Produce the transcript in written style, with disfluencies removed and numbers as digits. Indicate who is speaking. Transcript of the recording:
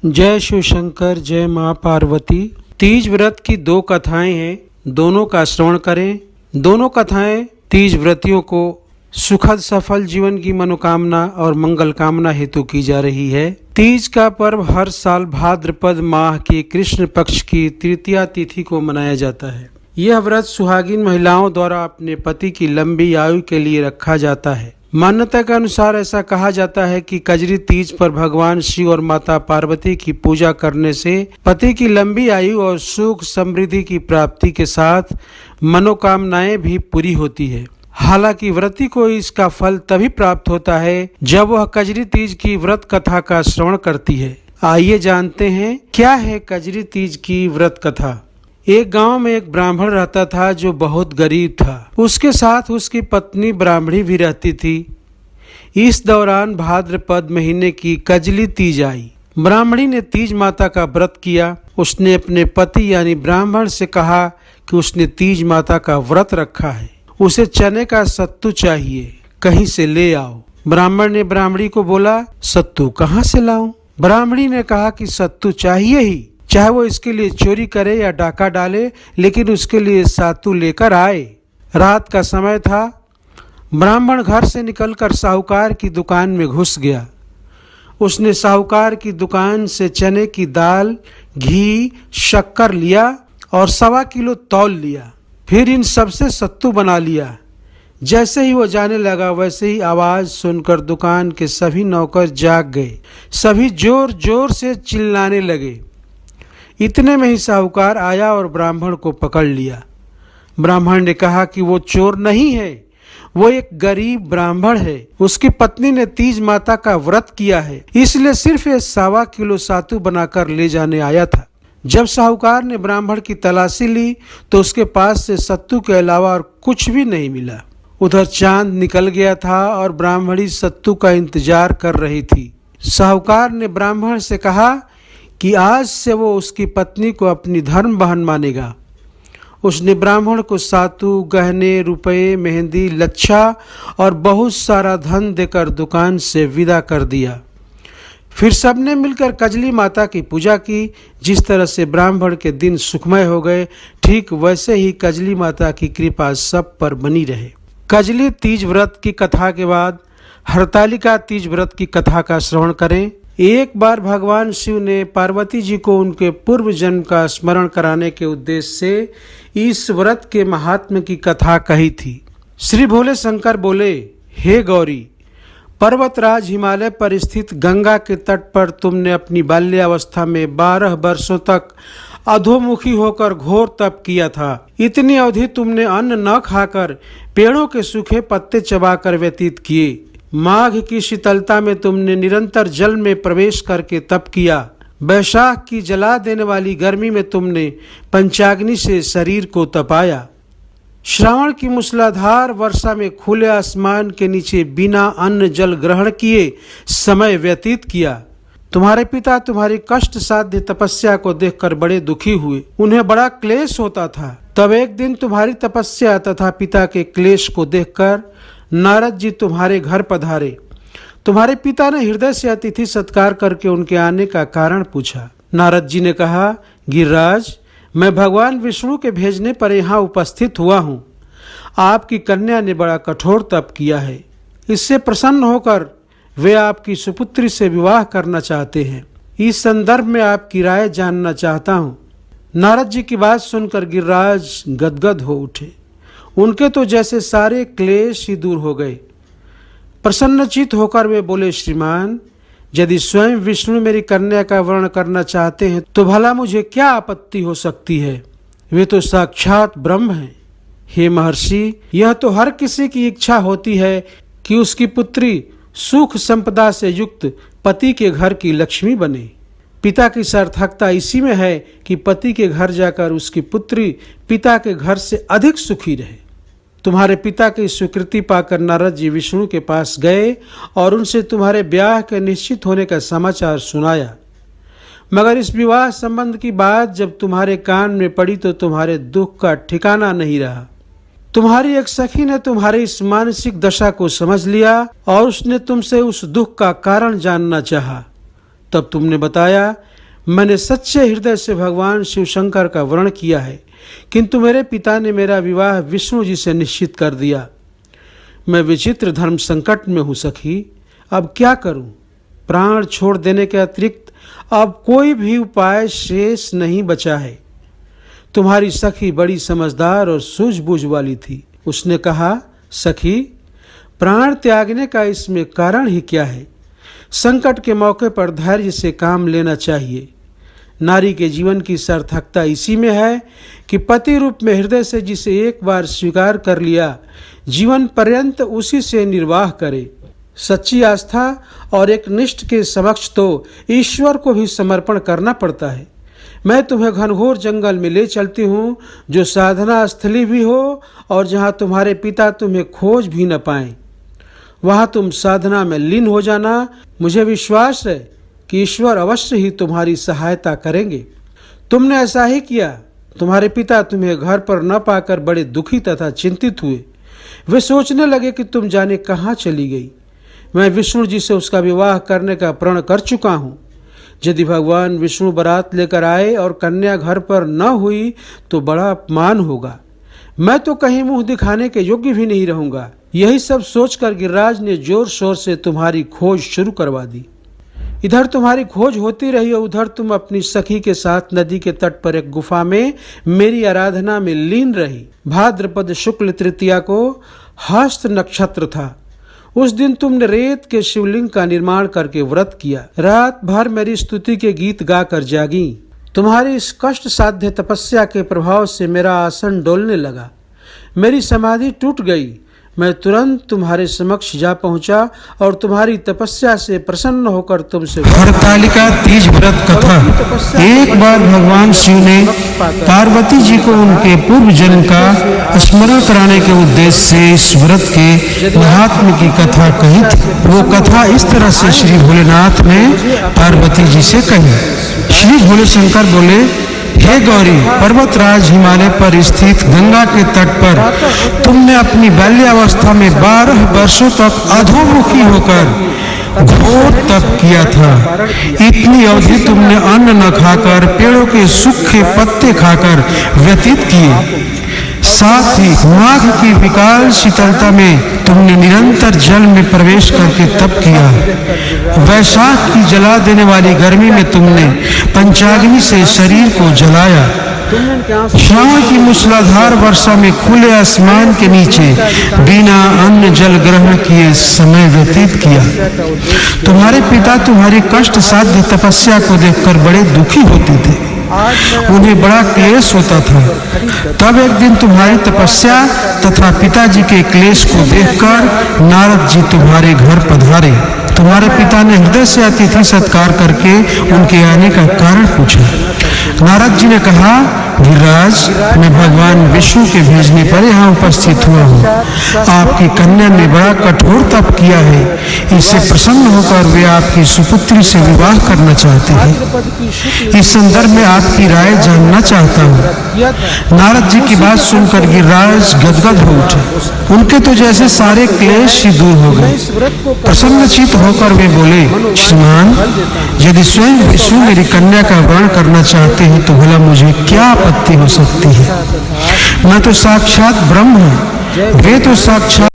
Speaker 1: जय शिव शंकर, जय माँ पार्वती। तीज व्रत की दो कथाएं हैं, दोनों का श्रवण करें। दोनों कथाएं तीज व्रतियों को सुखद सफल जीवन की मनोकामना और मंगल कामना हेतु की जा रही है। तीज का पर्व हर साल भाद्रपद माह के कृष्ण पक्ष की तृतीया तिथि को मनाया जाता है। यह व्रत सुहागिन महिलाओं द्वारा अपने पति की लंबी आयु के लिए रखा जाता है। मान्यता के अनुसार ऐसा कहा जाता है कि कजरी तीज पर भगवान शिव और माता पार्वती की पूजा करने से पति की लंबी आयु और सुख समृद्धि की प्राप्ति के साथ मनोकामनाएं भी पूरी होती है। हालांकि व्रती को इसका फल तभी प्राप्त होता है जब वह कजरी तीज की व्रत कथा का श्रवण करती है। आइए जानते हैं क्या है कजरी तीज की व्रत कथा। एक गांव में एक ब्राह्मण रहता था जो बहुत गरीब था। उसके साथ उसकी पत्नी ब्राह्मणी भी रहती थी। इस दौरान भाद्रपद महीने की कजली तीज आई। ब्राह्मणी ने तीज माता का व्रत किया। उसने अपने पति यानी ब्राह्मण से कहा कि उसने तीज माता का व्रत रखा है, उसे चने का सत्तू चाहिए, कहीं से ले आओ। ब्राह्मण ने ब्राह्मणी को बोला, सत्तू कहाँ से लाऊं? ब्राह्मणी ने कहा कि सत्तू चाहिए ही, चाहे वो इसके लिए चोरी करे या डाका डाले, लेकिन उसके लिए सत्तू लेकर आए। रात का समय था। ब्राह्मण घर से निकलकर साहूकार की दुकान में घुस गया। उसने साहूकार की दुकान से चने की दाल, घी, शक्कर लिया और 1.25 किलो तौल लिया। फिर इन सबसे सत्तू बना लिया। जैसे ही वो जाने लगा वैसे ही आवाज सुनकर दुकान के सभी नौकर जाग गए। सभी जोर जोर से चिल्लाने लगे। इतने में ही साहूकार आया और ब्राह्मण को पकड़ लिया। ब्राह्मण ने कहा कि वो चोर नहीं है, वो एक गरीब ब्राह्मण है। उसकी पत्नी ने तीज माता का व्रत किया है, इसलिए सिर्फ 1.25 किलो सत्तू बनाकर ले जाने आया था। जब साहूकार ने ब्राह्मण की तलाशी ली तो उसके पास से सत्तू के अलावा और कुछ भी नहीं मिला। उधर चांद निकल गया था और ब्राह्मणी सत्तू का इंतजार कर रही थी। साहूकार ने ब्राह्मण से कहा कि आज से वो उसकी पत्नी को अपनी धर्म बहन मानेगा। उसने ब्राह्मण को सत्तू, गहने, रुपए, मेहंदी, लच्छा और बहुत सारा धन देकर दुकान से विदा कर दिया। फिर सबने मिलकर कजली माता की पूजा की। जिस तरह से ब्राह्मण के दिन सुखमय हो गए, ठीक वैसे ही कजली माता की कृपा सब पर बनी रहे। कजली तीज व्रत की कथा के बाद हरतालिका तीज व्रत की कथा का श्रवण करें। एक बार भगवान शिव ने पार्वती जी को उनके पूर्व जन्म का स्मरण कराने के उद्देश्य से इस व्रत के महात्म्य की कथा कही थी। श्री भोले शंकर बोले, हे गौरी, पर्वतराज हिमालय पर स्थित गंगा के तट पर तुमने अपनी बाल्यावस्था में 12 वर्षों तक अधोमुखी होकर घोर तप किया था। इतनी अवधि तुमने अन्न न खाकर पेड़ों के सूखे पत्ते चबाकर व्यतीत किए। माघ की शीतलता में तुमने निरंतर जल में प्रवेश करके तप किया। बैसाख की जला देने वाली गर्मी में तुमने पंचाग्नि से शरीर को तपाया। श्रावण की मूसलाधार वर्षा में खुले आसमान के नीचे बिना अन्न जल ग्रहण किए समय व्यतीत किया। तुम्हारे पिता तुम्हारी कष्ट साध्य तपस्या को देखकर बड़े दुखी हुए। उन्हें बड़ा क्लेश होता था। तब एक दिन तुम्हारी तपस्या तथा पिता के क्लेश को देखकर नारद जी तुम्हारे घर पधारे। तुम्हारे पिता ने हृदय से अतिथि सत्कार करके उनके आने का कारण पूछा। नारद जी ने कहा, गिरिराज, मैं भगवान विष्णु के भेजने पर यहाँ उपस्थित हुआ हूँ। आपकी कन्या ने बड़ा कठोर तप किया है। इससे प्रसन्न होकर वे आपकी सुपुत्री से विवाह करना चाहते हैं। इस संदर्भ में आपकी राय जानना चाहता हूँ। नारद जी की बात सुनकर गिरिराज गदगद हो उठे। उनके तो जैसे सारे क्लेश ही दूर हो गए। प्रसन्नचित होकर वे बोले, श्रीमान, यदि स्वयं विष्णु मेरी कन्या का वर्ण करना चाहते हैं तो भला मुझे क्या आपत्ति हो सकती है? वे तो साक्षात ब्रह्म हैं। हे महर्षि, यह तो हर किसी की इच्छा होती है कि उसकी पुत्री सुख संपदा से युक्त पति के घर की लक्ष्मी बने। पिता की सार्थकता इसी में है कि पति के घर जाकर उसकी पुत्री पिता के घर से अधिक सुखी रहे। तुम्हारे पिता की स्वीकृति पाकर नारद जी विष्णु के पास गए और उनसे तुम्हारे ब्याह के निश्चित होने का समाचार सुनाया। मगर इस विवाह संबंध की बात जब तुम्हारे कान में पड़ी तो तुम्हारे दुख का ठिकाना नहीं रहा। तुम्हारी एक सखी ने तुम्हारी इस मानसिक दशा को समझ लिया और उसने तुमसे उस दुख का कारण जानना चाहा। तब तुमने बताया, मैंने सच्चे हृदय से भगवान शिव शंकर का वर्ण किया है, किंतु मेरे पिता ने मेरा विवाह विष्णु जी से निश्चित कर दिया। मैं विचित्र धर्म संकट में हूँ सखी, अब क्या करूँ? प्राण छोड़ देने के अतिरिक्त अब कोई भी उपाय शेष नहीं बचा है। तुम्हारी सखी बड़ी समझदार और सूझबूझ वाली थी। उसने कहा, सखी, प्राण त्यागने का इसमें कारण ही क्या है? संकट के मौके पर धैर्य से काम लेना चाहिए। नारी के जीवन की सार्थकता इसी में है कि पति रूप में हृदय से जिसे एक बार स्वीकार कर लिया, जीवन पर्यंत उसी से निर्वाह करे। सच्ची आस्था और एक निष्ठ के समक्ष तो ईश्वर को भी समर्पण करना पड़ता है। मैं तुम्हें घनघोर जंगल में ले चलती हूँ, जो साधना स्थली भी हो और जहाँ तुम्हारे पिता तुम्हें खोज भी न पाएं। वहाँ तुम साधना में लीन हो जाना। मुझे विश्वास है कि ईश्वर अवश्य ही तुम्हारी सहायता करेंगे। तुमने ऐसा ही किया। तुम्हारे पिता तुम्हें घर पर न पाकर बड़े दुखी तथा चिंतित हुए। वे सोचने लगे कि तुम जाने कहाँ चली गई। मैं विष्णु जी से उसका विवाह करने का प्रण कर चुका हूँ। यदि भगवान विष्णु बारात लेकर आए और कन्या घर पर न हुई तो बड़ा अपमान होगा। मैं तो कहीं मुंह दिखाने के योग्य भी नहीं रहूंगा। यही सब सोचकर गिरिराज ने जोर शोर से तुम्हारी खोज शुरू करवा दी। इधर तुम्हारी खोज होती रही और उधर तुम अपनी सखी के साथ नदी के तट पर एक गुफा में मेरी आराधना में लीन रही। भाद्रपद शुक्ल तृतीया को हस्त नक्षत्र था। उस दिन तुमने रेत के शिवलिंग का निर्माण करके व्रत किया। रात भर मेरी स्तुति के गीत गाकर जागी। तुम्हारी इस कष्ट साध्य तपस्या के प्रभाव से मेरा आसन डोलने लगा। मेरी समाधि टूट गई। मैं तुरंत तुम्हारे समक्ष जा पहुंचा और तुम्हारी तपस्या से प्रसन्न होकर तुमसे
Speaker 2: हरतालिका तीज व्रत कथा। एक बार भगवान शिव ने पार्वती जी को उनके पूर्व जन्म का स्मरण कराने के उद्देश्य से इस व्रत के महात्म्य की कथा कही थी। वो कथा इस तरह से श्री भोलेनाथ ने पार्वती जी से कही। श्री भोले शंकर बोले, हे गौरी, पर्वतराज हिमालय पर स्थित गंगा के तट पर तुमने अपनी बाल्यावस्था में 12 वर्षों तक अधोमुखी होकर घोर तप किया था। इतनी अवधि तुमने अन्न न खाकर, पेड़ों के सूखे पत्ते खाकर व्यतीत किए। साथ ही माघ की विकाल शीतलता में तुमने निरंतर जल में प्रवेश करके तप किया। वैशाख की जला देने वाली गर्मी में तुमने पंचाग्नि से शरीर को जलाया। श्रावण की मूसलाधार वर्षा में खुले आसमान के नीचे बिना अन्न जल ग्रहण किए समय व्यतीत किया। तुम्हारे पिता तुम्हारी कष्ट साध्य तपस्या को देखकर बड़े दुखी होते थे। उन्हें बड़ा क्लेश होता था। तब एक दिन तुम्हारी तपस्या तथा पिताजी के क्लेश को देखकर नारद जी तुम्हारे घर पधारे। तुम्हारे पिता ने हृदय से अतिथि सत्कार करके उनके आने का कारण पूछा। नारद जी ने कहा, गिरिराज, मैं भगवान विष्णु के भेजने पर यहाँ उपस्थित हुआ हूँ। आपकी कन्या ने बड़ा कठोर तप किया है। इससे प्रसन्न होकर वे आपकी सुपुत्री से विवाह करना चाहते हैं। इस संदर्भ में आपकी राय जानना चाहता हूँ। नारद जी की बात सुनकर गिरिराज गदगद हो उठे। उनके तो जैसे सारे क्लेश ही दूर हो गए। प्रसन्नचित होकर वे बोले, श्रीमान, यदि स्वयं विष्णु मेरी कन्या का वर्ण करना चाहते हैं तो भला मुझे क्या आपत्ति हो सकती है? मैं तो साक्षात ब्रह्म हूँ। वे तो साक्षात